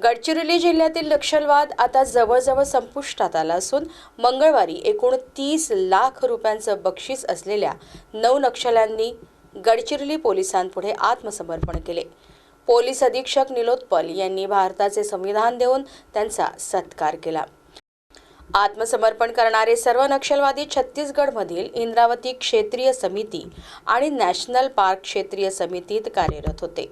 गडचिरोली जिल्ह्यातील नक्षलवाद आता जवळजवळ संपुष्टात आला असून मंगळवारी एकूण 30 लाख रुपयांचं बक्षीस असलेल्या 9 नक्षल्यांनी गडचिरोली पोलिसांपुढे आत्मसमर्पण केले। पोलीस अधीक्षक निलोत्पल यांनी भारताचे संविधान देऊन त्यांचा सत्कार केला। आत्मसमर्पण करणारे सर्व नक्षलवादी छत्तीसगडमधील इंद्रावती क्षेत्रीय समिती आणि नॅशनल पार्क क्षेत्रीय समितीत कार्यरत होते।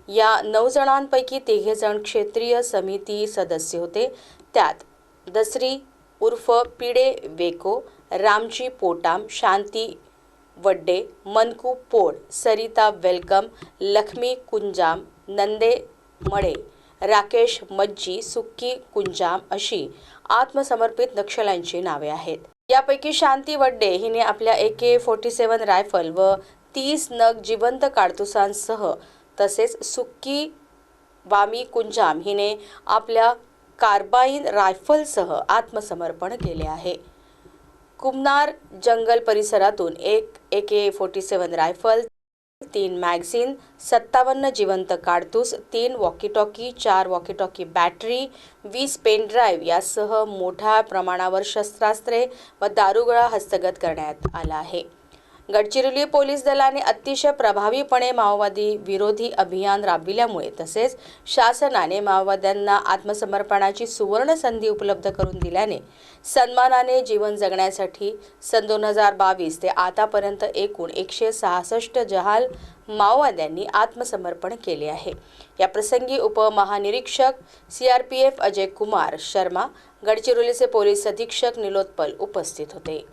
या 9 जणांपैकी 3 जण क्षेत्रीय समिती सदस्य होते। त्यात दसरी उर्फ पिडे वेको, रामजी पोटाम, शांती वड्डे, मनकू पोड, सरिता वेलकम, लक्ष्मी कुंजाम, नंदे मळे, राकेश मज्जी, सुक्की कुंजाम अशी आत्मसमर्पित नक्षल्यांची नावे आहेत। यापैकी शांती वड्डे हिने आपल्या AK-47 रायफल व 30 नग जिवंत काडतुसांसह तसेच सुक्की वामी कुंजाम हिने आपल्या कार्बाइन रायफलसह आत्मसमर्पण केले आहे। कुमनार जंगल परिसरातून एक AK-47 रायफल, 3 मॅगझिन, 57 जिवंत काडतूस, 3 walkie talkie, 4 walkie talkie battery, 20 pen drive यासह मोठ्या प्रमाणावर शस्त्रास्त्रे व दारुगोळा हस्तगत करण्यात आला आहे। गडचिरोली पोलीस दलाने अतिशय प्रभावीपणे माओवादी विरोधी अभियान राबविल्यामुळे तसेच शासनाने माओवाद्यांना आत्मसमर्पणाची सुवर्ण संधी उपलब्ध करून दिल्याने सन्मानाने जीवन जगण्यासाठी सन 2022 ते आतापर्यंत एकूण 166 जहाल माओवाद्यांनी आत्मसमर्पण केले आहे। या प्रसंगी उपमहानिरीक्षक CRPF अजय कुमार शर्मा, गडचिरोलीचे पोलीस अधीक्षक निलोत्पल उपस्थित होते।